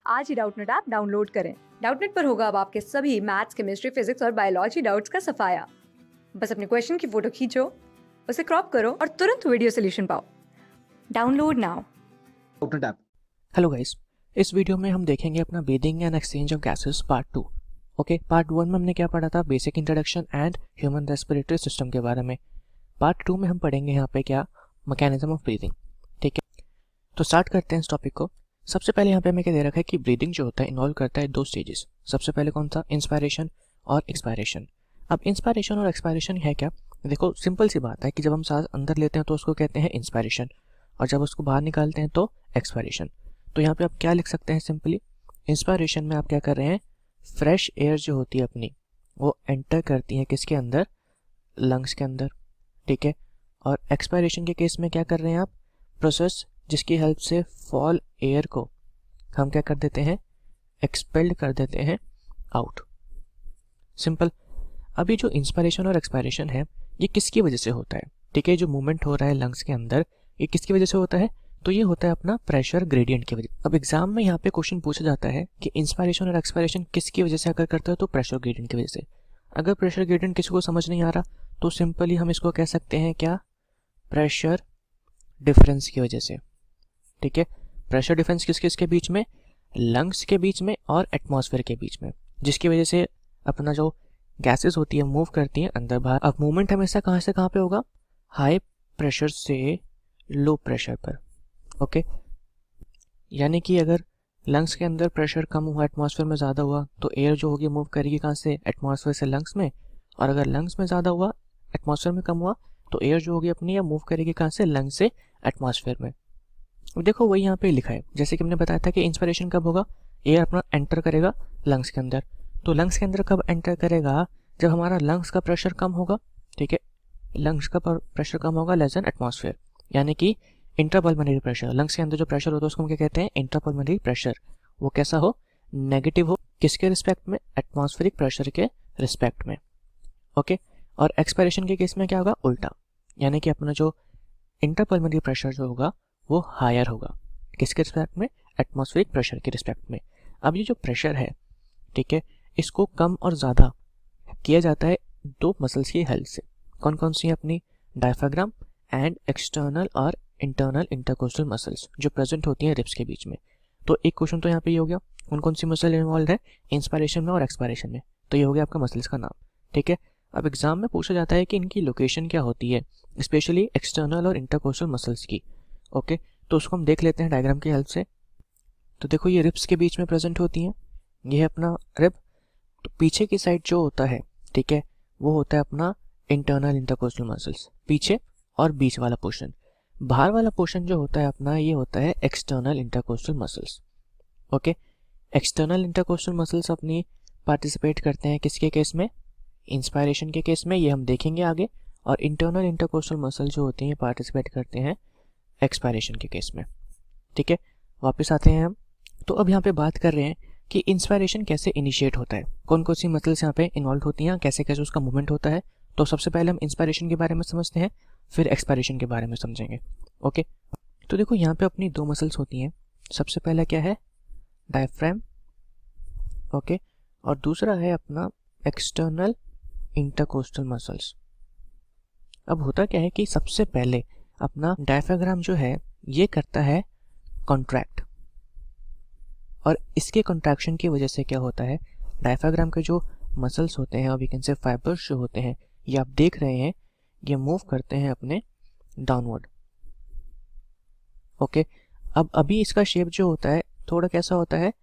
आज ही Doubtnut app download करें। Doubtnut पर होगा अब आपके सभी मैथ्स, केमिस्ट्री, फिजिक्स और बायोलॉजी डाउट्स का सफाया। बस अपने क्वेश्चन की फोटो खींचो, उसे क्रॉप करो और तुरंत वीडियो सोल्यूशन पाओ। Download now. Doubtnut app. Hello guys, इस वीडियो में हम देखेंगे अपना breathing and exchange of gases part 2। Okay, part 1 में हमने क्या पढ़ा था? Basic introduction and human respiratory system के बारे में। पार्ट 2 में हम पढ़ेंगे यहाँ पे क्या मैकेनिज्म ऑफ ब्रीदिंग। ठीक है, तो स्टार्ट करते हैं इस टॉपिक को। सबसे पहले यहाँ पे हमें क्या दे रखा है कि ब्रीदिंग जो होता है इन्वॉल्व करता है 2 स्टेजेस। सबसे पहले कौन सा? इंस्पायरेशन और एक्सपायरेशन। अब इंस्पायरेशन और एक्सपायरेशन है क्या? देखो, सिंपल सी बात है कि जब हम सांस अंदर लेते हैं तो उसको कहते हैं इंस्पायरेशन, और जब उसको बाहर निकालते हैं तो एक्सपायरेशन। तो यहाँ पे आप क्या लिख सकते हैं? सिंपली इंस्पायरेशन में आप क्या कर रहे हैं, फ्रेश एयर जो होती है अपनी वो एंटर करती है किसके अंदर? लंग्स के अंदर। ठीक है, और एक्सपायरेशन के केस में क्या कर रहे हैं आप? प्रोसेस जिसकी हेल्प से फॉल एयर को हम क्या कर देते हैं? एक्सपेल्ड कर देते हैं आउट। सिंपल। अभी जो इंस्पायरेशन और एक्सपायरेशन है ये किसकी वजह से होता है? ठीक है, जो मूवमेंट हो रहा है लंग्स के अंदर ये किसकी वजह से होता है? तो ये होता है अपना प्रेशर ग्रेडियंट की वजह। अब एग्जाम में यहाँ पे क्वेश्चन पूछा जाता है कि इंस्पायरेशन और एक्सपायरेशन किसकी वजह से अगर करते हो तो प्रेशर ग्रेडियंट की वजह से। अगर प्रेशर ग्रेडियंट किसी को समझ नहीं आ रहा तो सिंपली हम इसको कह सकते हैं क्या? प्रेशर डिफरेंस की वजह से। ठीक है, प्रेशर डिफरेंस किस किस के बीच में? लंग्स के बीच में और एटमॉस्फेयर के बीच में, जिसकी वजह से अपना जो गैसेस होती है मूव करती हैं अंदर बाहर। अब मूवमेंट हमेशा कहाँ से कहाँ पे होगा? हाई प्रेशर से लो प्रेशर पर। ओके, यानी कि अगर लंग्स के अंदर प्रेशर कम हुआ, एटमॉस्फेयर में ज़्यादा हुआ तो एयर जो होगी मूव करेगी कहाँ से? एटमॉस्फेयर से लंग्स में। और अगर लंग्स में ज़्यादा हुआ, एटमॉस्फेयर में कम हुआ तो एयर जो होगी अपनी या मूव करेगी कहाँ से? लंग्स से एटमॉस्फेयर में। देखो वही यहाँ पे लिखा है, जैसे कि हमने बताया था कि इंस्पिरेशन कब होगा? एयर अपना एंटर करेगा लंग्स के अंदर। तो लंग्स के अंदर कब एंटर करेगा? जब हमारा लंग्स का प्रेशर कम होगा। ठीक है, लंग्स का प्रेशर कम होगा लेस देन एटमॉस्फेयर, यानी कि इंट्रापल्मोनरी प्रेशर। लंग्स के अंदर जो प्रेशर होता है उसको हम क्या कहते हैं? Intrapulmonary pressure. वो कैसा हो? नेगेटिव हो। किसके रिस्पेक्ट में? एटमॉस्फेरिक प्रेशर के रिस्पेक्ट में। ओके, और एक्सपायरेशन के केस में क्या होगा? उल्टा, यानी कि अपना जो इंट्रापल्मोनरी प्रेशर जो होगा वो हायर होगा। किसके रिस्पेक्ट में? एटमॉस्फेरिक प्रेशर के रिस्पेक्ट में। अब ये जो प्रेशर है, ठीक है, इसको कम और ज़्यादा किया जाता है 2 मसल्स की हेल्प से। कौन कौन सी है? अपनी डायफ्राग्राम एंड एक्सटर्नल और इंटरनल इंटरकोस्टल मसल्स जो प्रेजेंट होती हैं रिब्स के बीच में। तो एक क्वेश्चन तो यहाँ पे ये हो गया, कौन कौन सी मसल इन्वॉल्व है इंस्पायरेशन में और एक्सपायरेशन में। तो ये हो गया आपका मसल्स का नाम। ठीक है, अब एग्जाम में पूछा जाता है कि इनकी लोकेशन क्या होती है, स्पेशली एक्सटर्नल और इंटरकोस्टल मसल्स की। ओके, तो उसको हम देख लेते हैं डायग्राम की हेल्प से। तो देखो ये रिब्स के बीच में प्रेजेंट होती हैं। ये है अपना रिब। तो पीछे की साइड जो होता है, ठीक है, वो होता है अपना इंटरनल इंटरकोस्टल मसल्स, पीछे और बीच वाला पोर्शन। बाहर वाला पोर्शन जो होता है अपना ये होता है external intercostal muscles. Okay, external intercostal muscles अपनी पार्टिसिपेट करते हैं किसके केस में? इंस्पायरेशन के केस में, ये हम देखेंगे आगे। और इंटरनल इंटरकोस्टल मसल जो होती हैं पार्टिसिपेट करते हैं एक्सपायरेशन के केस में। ठीक है, वापस आते हैं हम। तो अब यहाँ पे बात कर रहे हैं कि इंस्पायरेशन कैसे इनिशिएट होता है, कौन कौन सी मसल्स यहाँ पे इन्वॉल्व होती हैं, कैसे कैसे उसका मूवमेंट होता है। तो सबसे पहले हम इंस्पायरेशन के बारे में समझते हैं, फिर एक्सपायरेशन के बारे में समझेंगे। ओके, तो देखो यहाँ पे अपनी 2 मसल्स होती हैं। सबसे पहला क्या है? डायफ्राम। ओके, और दूसरा है अपना एक्सटर्नल इंटरकोस्टल मसल्स। अब होता क्या है कि सबसे पहले अपना डायफ्राग्राम जो है ये करता है कॉन्ट्रैक्ट, और इसके कॉन्ट्रैक्शन की वजह से क्या होता है? डायफ्राग्राम के जो मसल्स होते हैं और वी कैन से फाइबर्स जो होते हैं, ये आप देख रहे हैं, ये मूव करते हैं अपने डाउनवर्ड। ओके, अब अभी इसका शेप जो होता है थोड़ा कैसा होता है?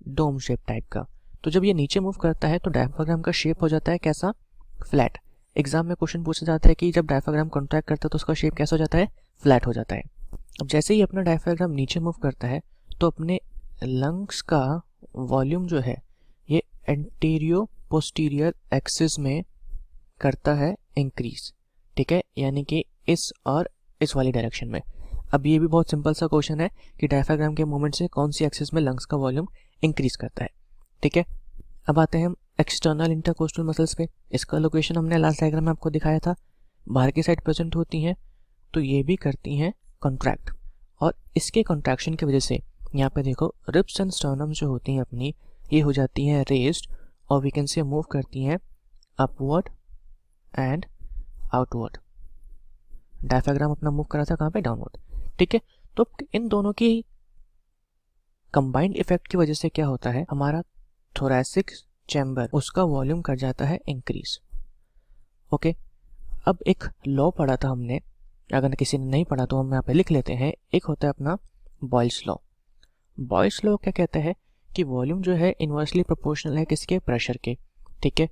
डोम शेप टाइप का। तो जब ये नीचे मूव करता है तो डायफ्राग्राम का शेप हो जाता है कैसा? फ्लैट। एग्जाम में क्वेश्चन पूछा जाता है कि जब डायफ्राग्राम कॉन्ट्रैक्ट करता है तो उसका शेप कैसा हो जाता है? फ्लैट हो जाता है। अब जैसे ही अपना डायफ्राग्राम नीचे मूव करता है तो अपने लंग्स का वॉल्यूम जो है ये एंटीरियो पोस्टीरियर एक्सिस में करता है इंक्रीज। ठीक है, यानी कि इस और इस वाली डायरेक्शन में। अब ये भी बहुत सिंपल सा क्वेश्चन है कि डायफ्राग्राम के मूवमेंट से कौन सी एक्सिस में लंग्स का वॉल्यूम इंक्रीज करता है। ठीक है, अब आते हैं हम एक्सटर्नल इंटरकोस्टल मसल्स पे। इसका लोकेशन हमने लास्ट डायग्राम में आपको दिखाया था, बाहर की साइड प्रेजेंट होती हैं, तो ये भी करती हैं कॉन्ट्रैक्ट, और इसके कॉन्ट्रैक्शन की वजह से यहाँ पे देखो रिब्स एंड स्टर्नम जो होती हैं अपनी, ये हो जाती हैं रेस्ड और वी कैन से मूव करती हैं अपवर्ड एंड आउटवर्ड। डायफ्राम अपना मूव करा था कहाँ पे, डाउनवर्ड। ठीक है, तो इन दोनों की कंबाइंड इफेक्ट की वजह से क्या होता है, हमारा थोरैसिक चैम्बर उसका वॉल्यूम कर जाता है इंक्रीज। ओके, अब एक लॉ पढ़ा था हमने, अगर किसी ने नहीं पढ़ा तो हम यहाँ पे लिख लेते हैं। एक होता है अपना बॉयल्स लॉ। बॉयल्स लॉ क्या कहता है कि वॉल्यूम जो है इन्वर्सली प्रोपोर्शनल है किसके, प्रेशर के। ठीक है,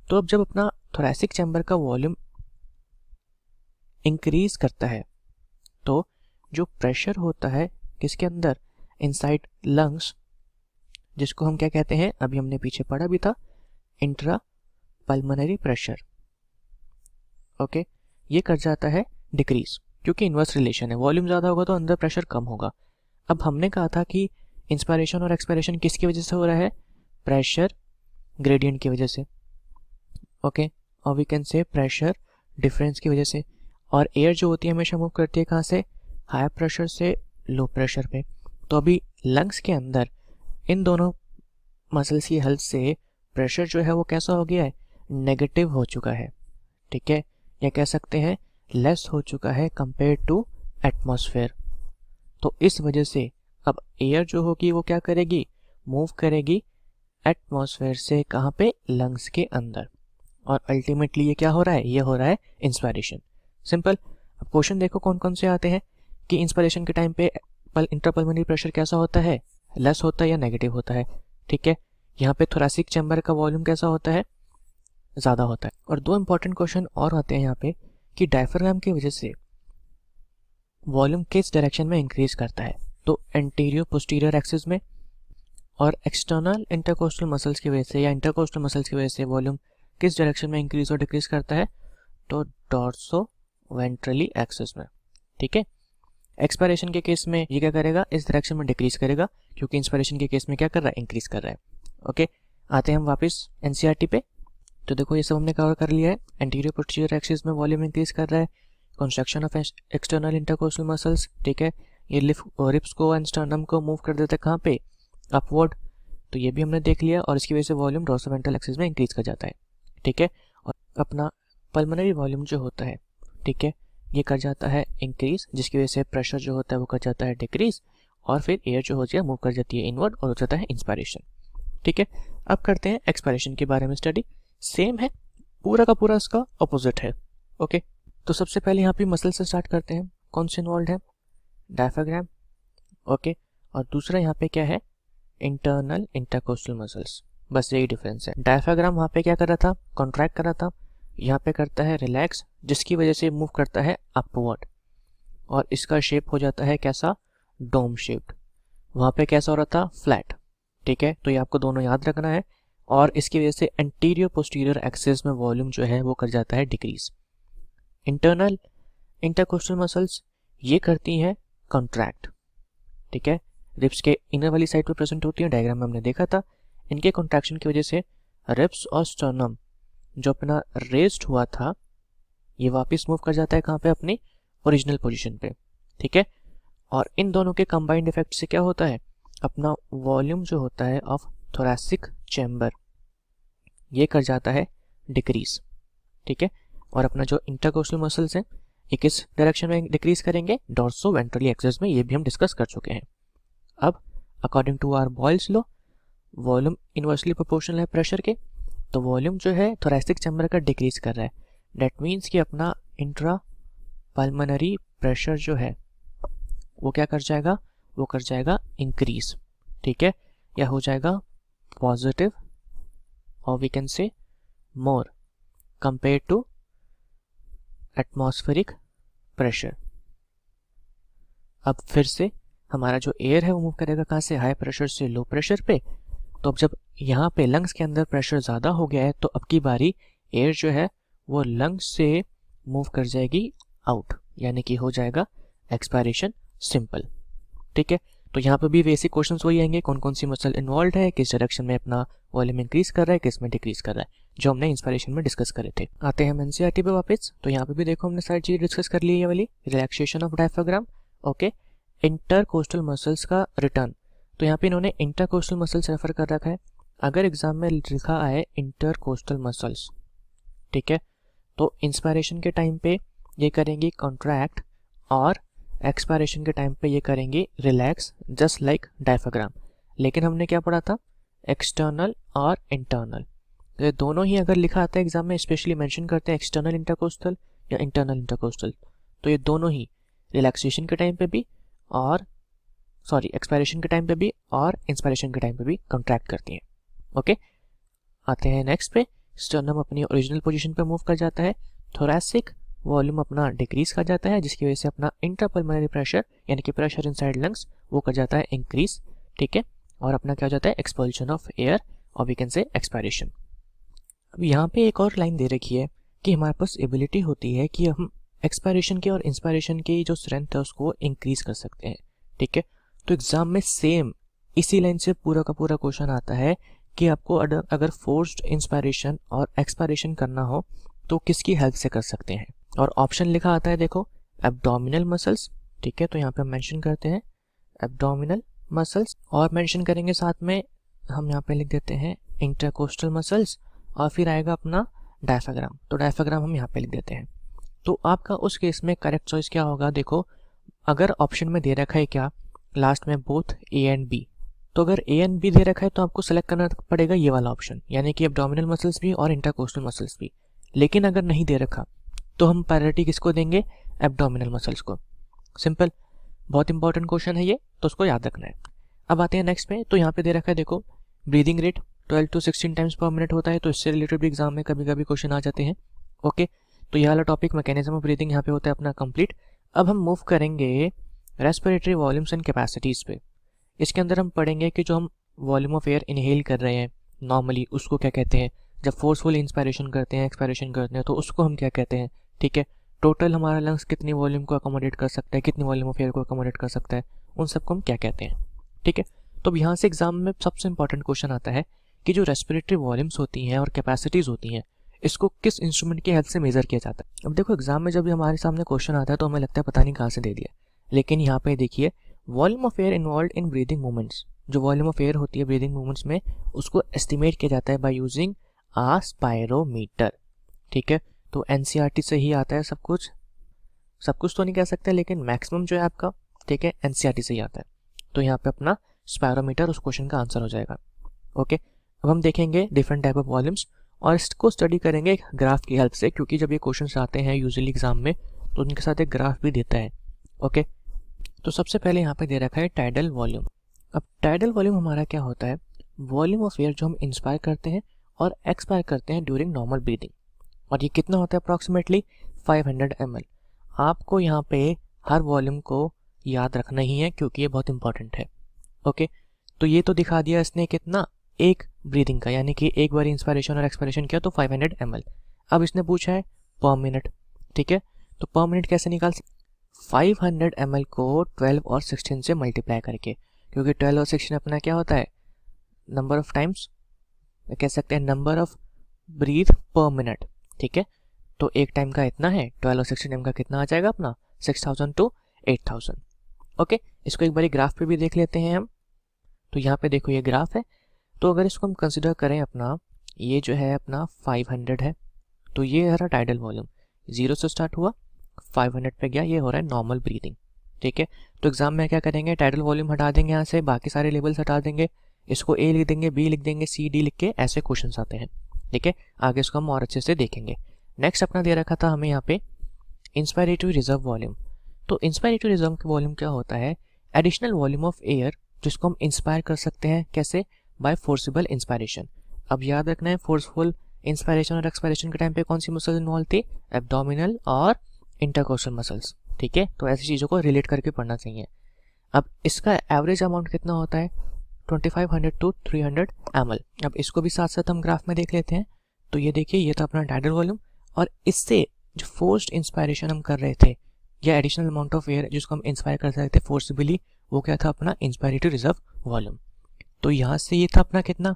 तो अब जब अपना थोरैसिक चैम्बर का वॉल्यूम इंक्रीज करता है तो जो प्रेशर होता है किसके अंदर, इनसाइड लंग्स, जिसको हम क्या कहते हैं, अभी हमने पीछे पढ़ा भी था, इंट्रा पल्मोनरी प्रेशर। ओके, ये कर जाता है डिक्रीज, क्योंकि इन्वर्स रिलेशन है, वॉल्यूम ज़्यादा होगा तो अंदर प्रेशर कम होगा। अब हमने कहा था कि इंस्पायरेशन और एक्सपायरेशन किसकी वजह से हो रहा है, प्रेशर ग्रेडियंट की वजह से। ओके, और we can say pressure difference की वजह से। और एयर जो होती है हमेशा मूव करती है कहाँ से, हाई प्रेशर से लो प्रेशर पे। तो अभी लंग्स के अंदर इन दोनों मसल्स की हेल्प से प्रेशर जो है वो कैसा हो गया है, नेगेटिव हो चुका है। ठीक है, या कह सकते हैं लेस हो चुका है कंपेयर टू एटमॉस्फेयर। तो इस वजह से अब एयर जो होगी वो क्या करेगी, मूव करेगी एटमॉस्फेयर से कहाँ पे, लंग्स के अंदर। और अल्टीमेटली ये क्या हो रहा है, ये हो रहा है इंस्पायरेशन। सिंपल। अब क्वेश्चन देखो कौन कौन से आते हैं कि इंस्पायरेशन के टाइम पे इंट्रापल्मोनरी प्रेशर कैसा होता है, लेस होता है या नेगेटिव होता है। ठीक है, यहाँ पे थोरैसिक चैम्बर का वॉल्यूम कैसा होता है, ज़्यादा होता है। और दो इंपॉर्टेंट क्वेश्चन और आते हैं यहाँ पे कि डायफ्राम की वजह से वॉल्यूम किस डायरेक्शन में इंक्रीज करता है, तो एंटीरियर पोस्टीरियर एक्सिस में, और एक्सटर्नल इंटरकोस्टल मसल्स की वजह से या इंटरकोस्टल मसल्स की वजह से वॉल्यूम किस डायरेक्शन में इंक्रीज और डिक्रीज करता है, तो डॉर्सो वेंट्रली एक्सिस में। ठीक है, एक्सपायरेशन के केस में ये क्या करेगा, इस डायरेक्शन में डिक्रीज करेगा, क्योंकि इंस्पायरेशन के केस में क्या कर रहा है, इंक्रीज कर रहा है। ओके, आते हैं हम वापस एनसीईआरटी पे। तो देखो ये सब हमने कवर कर लिया है। एंटीरियर पोस्टीरियर एक्सिस में वॉल्यूम इंक्रीज कर रहा है, construction of external intercostal muscles. ठीक है, ये रिप्स को एंड स्टर्नम को मूव कर देता है कहाँ पे, अपवर्ड। तो ये भी हमने देख लिया, और इसकी वजह से वॉल्यूम डॉर्सोवेंट्रल एक्सिस में इंक्रीज कर जाता है। ठीक है, और अपना पल्मोनरी वॉल्यूम जो होता है, ठीक है, ये कर जाता है इंक्रीज, जिसकी वजह से प्रेशर जो होता है वो कर जाता है डिक्रीज, और फिर एयर जो होती है मूव कर जाती है इनवर्ड और हो जाता है इंस्पायरेशन। ठीक है, अब करते हैं एक्सपायरेशन के बारे में स्टडी। सेम है, पूरा का पूरा इसका अपोजिट है। ओके, तो सबसे पहले यहाँ पे मसल से स्टार्ट करते हैं। कौन से इन्वॉल्व है, डायफ्राम। ओके, और दूसरा यहाँ पे क्या है, इंटरनल इंटरकोस्टल मसल्स। बस यही डिफरेंस है। डायफ्राम वहाँ पे क्या कर रहा था, कॉन्ट्रैक्ट कर रहा था, यहाँ पे करता है रिलैक्स, जिसकी वजह से मूव करता है अपवर्ड, और इसका शेप हो जाता है कैसा, डोम शेप्ड। वहाँ पे कैसा हो रहा था, फ्लैट। ठीक है, तो ये आपको दोनों याद रखना है। और इसकी वजह से एंटीरियर पोस्टीरियर एक्सिस में वॉल्यूम जो है वो कर जाता है डिक्रीज। इंटरनल इंटरकोस्टल मसल्स ये करती हैं कॉन्ट्रैक्ट। ठीक है, रिब्स के इनर वाली साइड पे प्रेजेंट होती है, डायग्राम में हमने देखा था। इनके कॉन्ट्रैक्शन की वजह से रिब्स और स्टर्नम जो अपना रेस्ड हुआ था ये वापस मूव कर जाता है कहाँ पे, अपनी ओरिजिनल पोजीशन पे। ठीक है, और इन दोनों के कंबाइंड इफेक्ट से क्या होता है, अपना वॉल्यूम जो होता है ऑफ थोरैसिक चैम्बर ये कर जाता है डिक्रीज। ठीक है, और अपना जो इंटरकोस्टल मसल्स हैं ये किस डायरेक्शन में डिक्रीज करेंगे, डॉर्सो वेंट्रली एक्सिस में। ये भी हम डिस्कस कर चुके हैं। अब according to our Boyle's law volume inversely proportional है प्रेशर के, तो वॉल्यूम जो है थोरैसिक चैम्बर का डिक्रीज कर रहा है। डेट मीन्स कि अपना इंट्रा पल्मोनरी प्रेशर जो है वो क्या कर जाएगा, वो कर जाएगा इंक्रीज। ठीक है, या हो जाएगा पॉजिटिव, और we can say more compare to atmospheric pressure. अब फिर से हमारा जो एयर है वो मूव करेगा कहाँ से, हाई प्रेशर से लो प्रेशर पे। तो अब जब यहाँ पे लंग्स के अंदर प्रेशर ज़्यादा हो गया है तो अब की बारी एयर जो है वो लंग्स से मूव कर जाएगी आउट, यानी कि हो जाएगा एक्सपायरेशन सिंपल। ठीक है, तो यहाँ पे भी बेसिक क्वेश्चंस वही आएंगे, कौन कौन सी मसल इन्वॉल्व है, किस डायरेक्शन में अपना वॉल्यूम इंक्रीज कर रहा है, किस में डिक्रीज कर रहा है, जो हमने इंस्पायरेशन में डिस्कस करे थे। आते हैं हम एनसीईआरटी पे वापस। तो यहाँ पे भी देखो हमने सारी चीज़ डिस्कस कर ली है वाली, relaxation of diaphragm. Okay, intercostal muscles का रिटर्न, तो यहाँ पे इन्होंने इंटरकोस्टल मसल्स रेफर कर रखा है। अगर एग्जाम में लिखा आए इंटरकोस्टल मसल्स, ठीक है, तो इंस्पायरेशन के टाइम पे ये करेंगी कॉन्ट्रैक्ट और एक्सपायरेशन के टाइम पे ये करेंगी रिलैक्स, जस्ट लाइक डायफ्राम। लेकिन हमने क्या पढ़ा था, एक्सटर्नल और इंटरनल। तो ये दोनों ही अगर लिखा आता है एग्जाम में, स्पेशली मेंशन करते हैं एक्सटर्नल इंटरकोस्टल या इंटरनल इंटरकोस्टल, तो ये दोनों ही रिलैक्सेशन के टाइम पे भी और एक्सपायरेशन के टाइम पे भी और इंस्पायरेशन के टाइम पे भी कॉन्ट्रैक्ट करती हैं। ओके, आते हैं नेक्स्ट पे। स्टर्नम अपनी ओरिजिनल पोजीशन पे मूव कर जाता है, थोरैसिक वॉल्यूम अपना डिक्रीज कर जाता है, जिसकी वजह से अपना इंट्रापल्मोनरी प्रेशर यानी कि प्रेशर इनसाइड लंग्स वो कर जाता है इंक्रीज, ठीक है, और अपना क्या हो जाता है एक्सपल्शन ऑफ एयर और वी कैन से एक्सपायरेशन। अब यहाँ पे एक और लाइन दे रखी है कि हमारे पास एबिलिटी होती है कि हम एक्सपायरेशन के और इंस्पायरेशन की जो स्ट्रेंथ है उसको इंक्रीज कर सकते हैं, ठीक है। तो एग्जाम में सेम इसी लाइन से पूरा का पूरा क्वेश्चन आता है कि आपको अगर फोर्स्ड इंस्पायरेशन और एक्सपायरेशन करना हो तो किसकी हेल्प से कर सकते हैं, और ऑप्शन लिखा आता है देखो एब्डोमिनल मसल्स, ठीक है, तो यहाँ पे हम मेंशन करते हैं एब्डोमिनल मसल्स और मेंशन करेंगे साथ में हम यहाँ पे लिख देते हैं इंटरकोस्टल मसल्स और फिर आएगा अपना डायफ्राम, तो डायफ्राम हम यहाँ पे लिख देते हैं। तो आपका उस केस में करेक्ट चॉइस क्या होगा, देखो अगर ऑप्शन में दे रखा है क्या लास्ट में बोथ ए एंड बी, तो अगर ए एंड बी दे रखा है तो आपको सेलेक्ट करना पड़ेगा ये वाला ऑप्शन, यानी कि एब्डोमिनल मसल्स भी और इंटरकोस्टल मसल्स भी। लेकिन अगर नहीं दे रखा तो हम प्रायोरिटी किसको देंगे, एब्डोमिनल मसल्स को। सिंपल, बहुत इंपॉर्टेंट क्वेश्चन है ये, तो उसको याद रखना है। अब आते हैं नेक्स्ट पे, तो यहाँ पे दे रखा है देखो ब्रीदिंग रेट 12 to 16 टाइम्स पर मिनट होता है, तो इससे रिलेटेड भी एग्जाम में कभी कभी क्वेश्चन आ जाते हैं। ओके, तो ये वाला टॉपिक मैकेनिज्म ऑफ ब्रीदिंग यहाँ पे होता है अपना कंप्लीट। अब हम मूव करेंगे रेस्पिरेटरी वॉल्यूम्स एंड कैपेसिटीज़ पे। इसके अंदर हम पढ़ेंगे कि जो हम वॉल्यूम ऑफ एयर इनहेल कर रहे हैं नॉर्मली उसको क्या कहते हैं, जब फोर्सफुल इंस्पायरेशन करते हैं एक्सपायरेशन करते हैं तो उसको हम क्या कहते हैं, ठीक है। टोटल हमारा लंग्स कितनी वॉल्यूम को अकोमोडेट कर सकता है, कितनी वॉल्यूम ऑफ एयर को अकोमोडेट कर सकता है, उन सबको हम क्या कहते हैं, ठीक है। तो अब यहाँ से एग्जाम में सबसे इंपॉर्टेंट क्वेश्चन आता है कि जो रेस्पिरेटरी वॉल्यूम्स होती हैं और कैपेसिटीज़ होती हैं इसको किस इंस्ट्रूमेंट की हेल्प से मेजर किया जाता है। अब देखो एग्जाम में जब भी हमारे सामने क्वेश्चन आता है तो हमें लगता है पता नहीं कहाँ से दे दिया, लेकिन यहाँ पे देखिए volume of air involve in breathing movements, जो वॉल्यूम ऑफ एयर होती है ब्रीदिंग मूवमेंट्स में उसको एस्टिमेट किया जाता है बाय यूजिंग आ स्पायरोमीटर, ठीक है। तो एनसीईआरटी से ही आता है सब कुछ तो नहीं कह सकते, लेकिन मैक्सिमम जो है आपका, ठीक है, एनसीईआरटी से ही आता है। तो यहाँ पे अपना स्पायरोमीटर उस क्वेश्चन का आंसर हो जाएगा। ओके, अब हम देखेंगे डिफरेंट टाइप ऑफ वॉल्यूम्स और इसको स्टडी करेंगे एक ग्राफ की हेल्प से, क्योंकि जब ये क्वेश्चन आते हैं यूजुअली एग्जाम में तो उनके साथ एक ग्राफ भी देता है। ओके, तो सबसे पहले यहाँ पे दे रखा है टाइडल वॉल्यूम। अब टाइडल वॉल्यूम हमारा क्या होता है, वॉल्यूम ऑफ एयर जो हम इंस्पायर करते हैं और एक्सपायर करते हैं ड्यूरिंग नॉर्मल ब्रीदिंग, और ये कितना होता है अप्रॉक्सीमेटली 500 ml। आपको यहाँ पे हर वॉल्यूम को याद रखना ही है क्योंकि ये बहुत इंपॉर्टेंट है। ओके, तो ये तो दिखा दिया इसने कितना, एक ब्रीदिंग का, यानी कि एक बार इंस्पायरेशन और एक्सपायरेशन किया तो 500 ml। अब इसने पूछा है पर मिनट, ठीक है, तो पर मिनट कैसे निकाल 500 ml को 12 और 16 से मल्टीप्लाई करके, क्योंकि 12 और 16 अपना क्या होता है नंबर ऑफ टाइम्स, कह सकते हैं नंबर ऑफ ब्रीथ पर मिनट, ठीक है। तो एक टाइम का इतना है, 12 और 16 टाइम का कितना आ जाएगा अपना 6000 to 8000। ओके, इसको एक बार ग्राफ पे भी देख लेते हैं हम। तो यहाँ पे देखो ये ग्राफ है, तो अगर इसको हम कंसिडर करें अपना, ये जो है अपना 500 है, तो ये हमारा टाइडल वॉल्यूम 0 से स्टार्ट हुआ 500 पे गया, ये हो रहा है नॉर्मल ब्रीदिंग, ठीक है। तो एग्जाम में क्या करेंगे, टाइडल वॉल्यूम हटा देंगे यहाँ से, बाकी सारे लेवल्स हटा देंगे, इसको ए लिख देंगे, बी लिख देंगे, सी डी लिख के ऐसे क्वेश्चंस आते हैं, ठीक है। आगे इसको हम और अच्छे से देखेंगे। नेक्स्ट अपना दे रखा था हमें यहाँ पे इंस्पायरेटरी रिजर्व वॉल्यूम। तो इंस्पायरेटरी रिजर्व का वॉल्यूम क्या होता है, एडिशनल वॉल्यूम ऑफ एयर जिसको हम इंस्पायर कर सकते हैं, कैसे, बाय फोर्सिबल इंस्पायरेशन। अब याद रखना है फोर्सफुल इंस्पायरेशन और एक्सपायरेशन के टाइम पे कौन सी मसल्स इन्वॉल्व थी, एब्डोमिनल और इंटरकोस्टल मसल्स, ठीक है। तो ऐसी चीज़ों को रिलेट करके पढ़ना चाहिए। अब इसका एवरेज अमाउंट कितना होता है 2500 to 300 ml। अब इसको भी साथ साथ हम ग्राफ में देख लेते हैं। तो ये देखिए ये था अपना टाइडल वॉल्यूम, और इससे जो फोर्स्ड इंस्पायरेशन हम कर रहे थे या एडिशनल अमाउंट ऑफ एयर जिसको हम इंस्पायर कर सकते थे फोर्सिबली, वो क्या था अपना इंस्पायरेटरी रिजर्व वॉल्यूम। तो यहाँ से ये था अपना कितना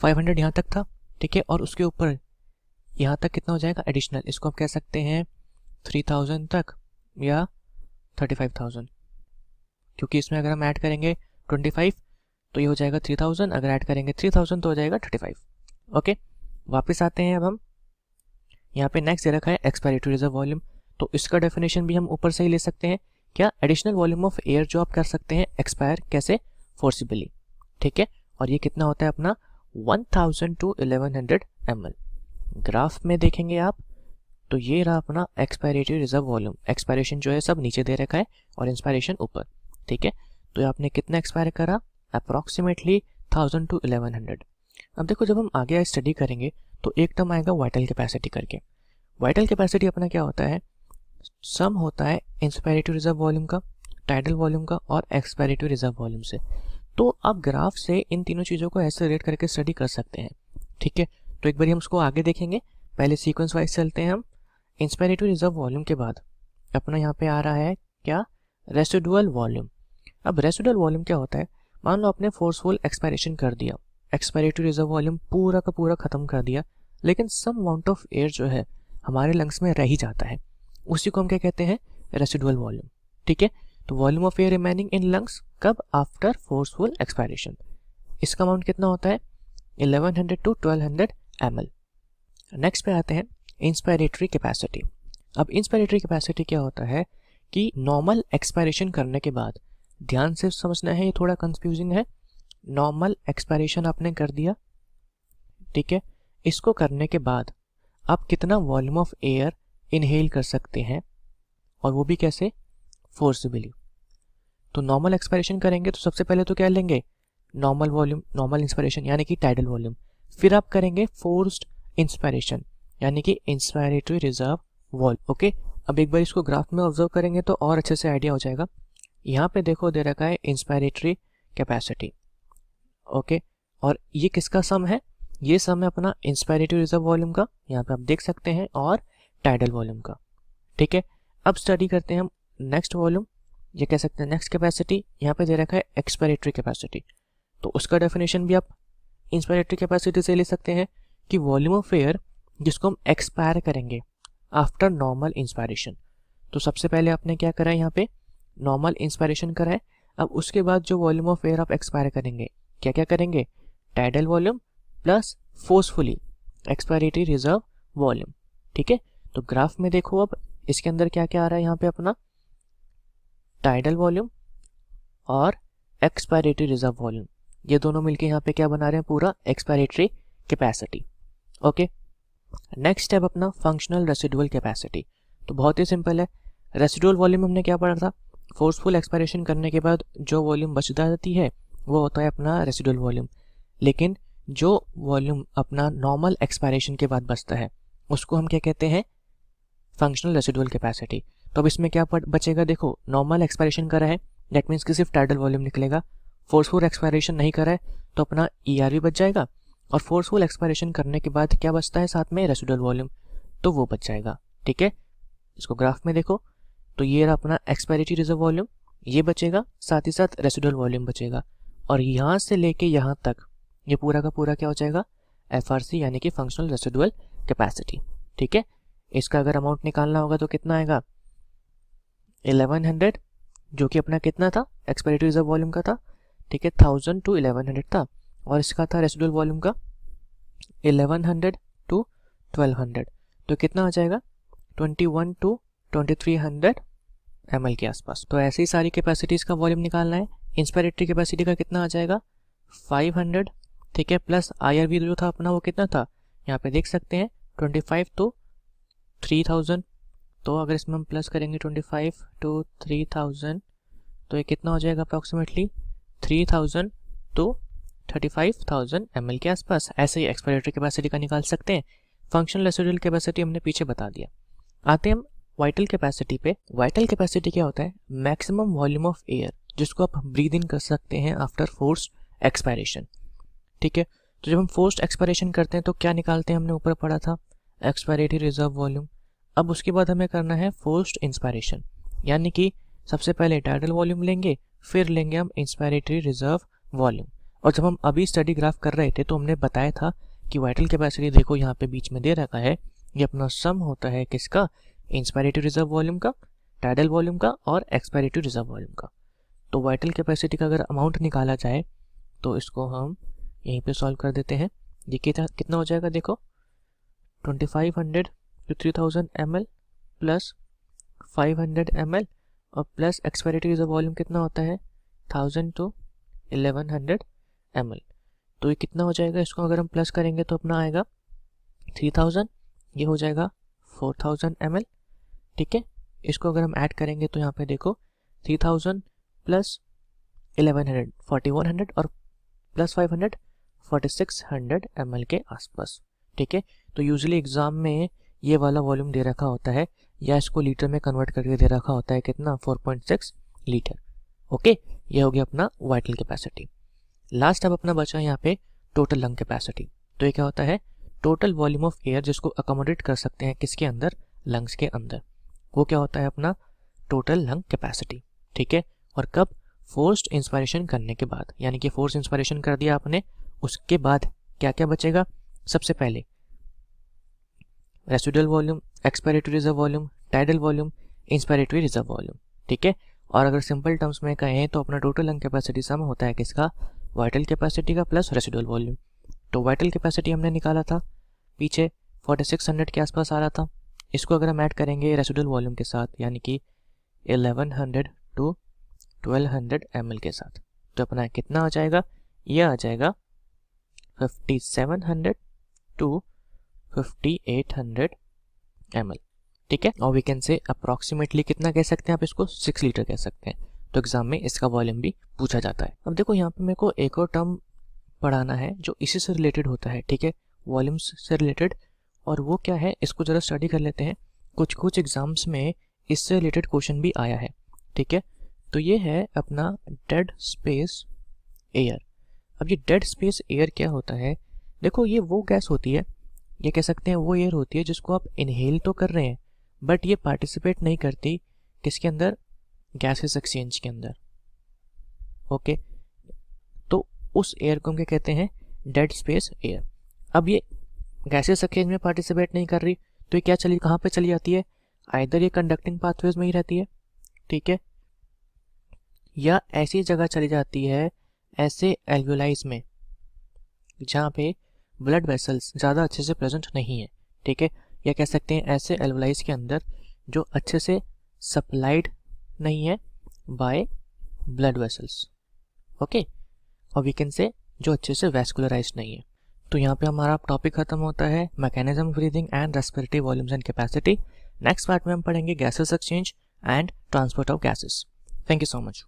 500 यहाँ तक था, ठीक है, और उसके ऊपर यहाँ तक कितना हो जाएगा एडिशनल, इसको हम कह सकते हैं 3000 तक या 35000, क्योंकि इसमें अगर हम ऐड करेंगे 25 तो ये हो जाएगा 3000, अगर ऐड करेंगे 3000 तो हो जाएगा 35। ओके, वापस आते हैं। अब हम यहाँ पे नेक्स्ट दे रखा है एक्सपायरेटरी रिजर्व वॉल्यूम, तो इसका डेफिनेशन भी हम ऊपर से ही ले सकते हैं। क्या? एडिशनल वॉल्यूम ऑफ एयर जो आप कर सकते हैं एक्सपायर कैसे? फोर्सिबली। ठीक है, और ये कितना होता है अपना 1000 to 1100 ml। ग्राफ में देखेंगे आप तो ये रहा अपना एक्सपायरेटरी रिजर्व वॉल्यूम। एक्सपायरेशन जो है सब नीचे दे रखा है और इंस्पायरेशन ऊपर। ठीक है, तो आपने कितना एक्सपायर करा? Approximately 1000 to 1100। अब देखो, जब हम आगे स्टडी करेंगे तो एक टर्म आएगा वाइटल कैपेसिटी करके। वाइटल कैपेसिटी अपना क्या होता है? सम होता है इंस्पायरेटरी रिजर्व वॉल्यूम का, टाइडल वॉल्यूम का और एक्सपायरेटरी रिजर्व वॉल्यूम से। तो आप ग्राफ से इन तीनों चीज़ों को ऐसे रिलेट करके स्टडी कर सकते हैं। ठीक है, तो एक बार हम उसको आगे देखेंगे। पहले सीक्वेंस वाइज चलते हैं हम। इंस्पायरेटरी रिजर्व वॉल्यूम के बाद अपना यहाँ पे आ रहा है क्या? Residual volume. अब रेसिडुअल वॉल्यूम क्या होता है? मान लो आपने फोर्सफुल एक्सपायरेशन कर दिया, एक्सपायरेटरी रिजर्व वॉल्यूम पूरा का पूरा खत्म कर दिया, लेकिन सम अमाउंट ऑफ एयर जो है हमारे लंग्स में रह ही जाता है, उसी को हम क्या कहते हैं? Residual volume. ठीक है, तो volume of air remaining in lungs कब? After forceful expiration. इसका अमाउंट कितना होता है? 1100 to 1200 ml। नेक्स्ट पे आते हैं इंस्पायरेटरी कैपेसिटी। अब इंस्पायरेटरी कैपेसिटी क्या होता है कि नॉर्मल एक्सपायरेशन करने के बाद, ध्यान से समझना है, ये थोड़ा कंफ्यूजिंग है। नॉर्मल एक्सपायरेशन आपने कर दिया, ठीक है, इसको करने के बाद आप कितना वॉल्यूम ऑफ एयर इनहेल कर सकते हैं, और वो भी कैसे? फोर्सिबली। तो नॉर्मल एक्सपायरेशन करेंगे तो सबसे पहले तो क्या लेंगे? नॉर्मल वॉल्यूम, नॉर्मल इंस्पायरेशन यानी कि टाइडल वॉल्यूम। फिर आप करेंगे फोर्स्ड इंस्पायरेशन यानी कि इंस्पायरेटरी रिजर्व वॉल्यूम। ओके, अब एक बार इसको ग्राफ में ऑब्जर्व करेंगे तो और अच्छे से आइडिया हो जाएगा। यहाँ पे देखो दे रखा है इंस्पायरेटरी कैपेसिटी। ओके, और ये किसका सम है? ये सम है अपना इंस्पायरेटरी रिजर्व वॉल्यूम का, यहाँ पे आप देख सकते हैं, और टाइडल वॉल्यूम का। ठीक है, अब स्टडी करते हैं हम नेक्स्ट वॉल्यूम, ये कह सकते हैं नेक्स्ट कैपेसिटी। यहाँ पे दे रखा है एक्सपायरेटरी कैपेसिटी, तो उसका डेफिनेशन भी आप इंस्पायरेटरी कैपेसिटी से ले सकते हैं कि वॉल्यूम ऑफ एयर जिसको हम एक्सपायर करेंगे आफ्टर नॉर्मल इंस्पायरेशन। तो सबसे पहले आपने क्या करा है? यहाँ पे नॉर्मल इंस्पायरेशन करा है। अब उसके बाद जो वॉल्यूम ऑफ एयर आप एक्सपायर करेंगे, क्या क्या करेंगे? Tidal volume plus forcefully expiratory reserve volume. ठीक है, तो ग्राफ में देखो अब इसके अंदर क्या क्या आ रहा है? यहाँ पे अपना टाइडल वॉल्यूम और एक्सपायरेटरी रिजर्व वॉल्यूम, ये दोनों मिलके यहाँ पे क्या बना रहे हैं? पूरा expiratory capacity. Okay, next step अपना फंक्शनल रेसिडुअल कैपेसिटी। तो बहुत ही सिंपल है। रेसिडुअल वॉल्यूम हमने क्या पढ़ा था? फोर्सफुल एक्सपायरेशन करने के बाद जो वॉल्यूम बच जाती है वो होता है अपना रेसिडुअल वॉल्यूम। लेकिन जो वॉल्यूम अपना नॉर्मल एक्सपायरेशन के बाद बचता है उसको हम क्या कहते हैं? Functional residual capacity. तो अब इसमें क्या बचेगा? देखो, नॉर्मल एक्सपायरेशन करा है, दैट मीन्स कि सिर्फ टाइडल वॉल्यूम निकलेगा। फोर्सफुल एक्सपायरेशन नहीं करा है तो अपना ER भी बच जाएगा, और फोर्सफुल एक्सपायरेशन करने के बाद क्या बचता है साथ में? रेसिडुअल वॉल्यूम, तो वो बच जाएगा। ठीक है, इसको ग्राफ में देखो तो ये रहा अपना एक्सपायरेटरी रिजर्व वॉल्यूम, ये बचेगा, साथ ही साथ रेसिडुअल वॉल्यूम बचेगा, और यहाँ से लेके यहाँ तक ये पूरा का पूरा क्या हो जाएगा? FRC यानी कि फंक्शनल रेसिडुअल कैपेसिटी। ठीक है, इसका अगर अमाउंट निकालना होगा तो कितना आएगा? 1100, जो कि अपना कितना था? एक्सपायरेटरी रिजर्व वॉल्यूम का था। ठीक है, 1000 to 1100 था, और इसका था रेसिडुअल वॉल्यूम का 1100 to 1200, तो कितना आ जाएगा? 21 to 2300 ml के आसपास। तो ऐसे ही सारी कैपेसिटीज का वॉल्यूम निकालना है। इंस्पायरेटरी कैपेसिटी का कितना आ जाएगा? 500। ठीक है, प्लस IRV जो था अपना वो कितना था? यहाँ पे देख सकते हैं 25 to 3000। तो अगर इसमें हम प्लस करेंगे 25 to 3000 तो ये कितना हो जाएगा? अप्रॉक्सीमेटली 3000 to 35,000 ml के आसपास। ऐसे ही एक्सपायरेटरी कैपेसिटी का निकाल सकते हैं। फंक्शनल रेसिडुअल कैपेसिटी हमने पीछे बता दिया। आते हैं हम वाइटल कैपेसिटी पे। वाइटल कैपेसिटी क्या होता है? मैक्सिमम वॉल्यूम ऑफ एयर जिसको आप ब्रीद इन कर सकते हैं आफ्टर फोर्स्ड एक्सपायरेशन। ठीक है, तो जब हम फोर्स्ड एक्सपायरेशन करते हैं तो क्या निकालते हैं? हमने ऊपर पढ़ा था एक्सपायरेटरी रिजर्व वॉल्यूम। अब उसके बाद हमें करना है फोर्स्ड इंस्पायरेशन, यानी कि सबसे पहले टाइडल वॉल्यूम लेंगे, फिर लेंगे हम इंस्पायरेटरी रिजर्व वॉल्यूम। और जब हम अभी स्टडी ग्राफ कर रहे थे तो हमने बताया था कि वाइटल कैपेसिटी देखो यहाँ पे बीच में दे रखा है, ये अपना सम होता है किसका? इंस्पायरेटरी रिजर्व वॉल्यूम का, टाइडल वॉल्यूम का और एक्सपायरेटरी रिजर्व वॉल्यूम का। तो वाइटल कैपेसिटी का अगर अमाउंट निकाला जाए तो इसको हम यहीं पे सॉल्व कर देते हैं। ये कितना हो जाएगा देखो, 2500 to 3000 ml प्लस 500 ml और प्लस एक्सपायरी रिजर्व वॉल्यूम कितना होता है 1000 to 1100 ml। तो ये कितना हो जाएगा, इसको अगर हम प्लस करेंगे तो अपना आएगा 3000, ये हो जाएगा 4000 ml। ठीक है, इसको अगर हम ऐड करेंगे तो यहाँ पे देखो 3000 प्लस 1100 4100 और प्लस 500 4600 ml के आसपास। ठीक है, तो यूजुअली एग्जाम में ये वाला वॉल्यूम दे रखा होता है या इसको लीटर में कन्वर्ट करके दे रखा होता है कितना 4.6 लीटर। ओके, ये हो गया अपना वाइटल कैपेसिटी। लास्ट अब अपना बचा यहाँ पे टोटल लंग कैपेसिटी। तो ये क्या होता है, टोटल वॉल्यूम ऑफ एयर जिसको अकोमोडेट कर सकते हैं किसके अंदर, लंग्स के अंदर, वो क्या होता है अपना टोटल लंग कैपेसिटी। ठीक है, और कब, फोर्स्ड इंस्पिरेशन करने के बाद, यानी कि फोर्स इंस्पिरेशन कर दिया आपने, उसके बाद क्या क्या बचेगा, सबसे पहले residual volume, expiratory reserve volume, tidal volume, inspiratory reserve volume. ठीक है, और अगर सिंपल टर्म्स में कहें तो अपना टोटल लंग कैपेसिटी सम होता है किसका, वाइटल कैपेसिटी का प्लस रेसिडुअल वॉल्यूम। तो वाइटल कैपेसिटी हमने निकाला था पीछे 4600 के आसपास आ रहा था, इसको अगर हम ऐड करेंगे रेसिडुअल वॉल्यूम के साथ यानी कि 1100 to 1200 ml के साथ, तो अपना कितना आ जाएगा, ये आ जाएगा 5700 to 5800 ml। ठीक है, और वी कैन से अप्रॉक्सीमेटली कितना कह सकते हैं आप इसको, 6 लीटर कह सकते हैं। तो एग्जाम में इसका वॉल्यूम भी पूछा जाता है। अब देखो यहाँ पे मेरे को एक और टर्म पढ़ाना है जो इसी से रिलेटेड होता है। ठीक है, वॉल्यूम्स से रिलेटेड, और वो क्या है इसको ज़रा स्टडी कर लेते हैं। कुछ एग्जाम्स में इससे रिलेटेड क्वेश्चन भी आया है। ठीक है, तो ये है अपना डेड स्पेस एयर। अब ये डेड स्पेस एयर क्या होता है, देखो ये वो गैस होती है, ये कह सकते हैं वो एयर होती है जिसको आप इनहेल तो कर रहे हैं बट ये पार्टिसिपेट नहीं करती किसके अंदर, गैसेस एक्सचेंज के अंदर। ओके, तो उस एयर को हम क्या कहते हैं, डेड स्पेस एयर। अब ये गैसेस एक्सचेंज में पार्टिसिपेट नहीं कर रही तो ये क्या चली, कहाँ पे चली जाती है, आइदर ये कंडक्टिंग पाथवेज में ही रहती है, ठीक है, या ऐसी जगह चली जाती है ऐसे एल्वेलाइज में जहाँ पे ब्लड वेसल्स ज़्यादा अच्छे से प्रेजेंट नहीं है। ठीक है, या कह सकते हैं ऐसे एल्वेलाइज के अंदर जो अच्छे से सप्लाइड नहीं है बाय ब्लड वेसल्स। ओके, और वी कैन से जो अच्छे से वैस्कुलराइज नहीं है। तो यहाँ पे हमारा टॉपिक खत्म होता है mechanism breathing and respiratory volumes and capacity. Next part में हम पढ़ेंगे gases exchange and transport of gases. Thank you so much.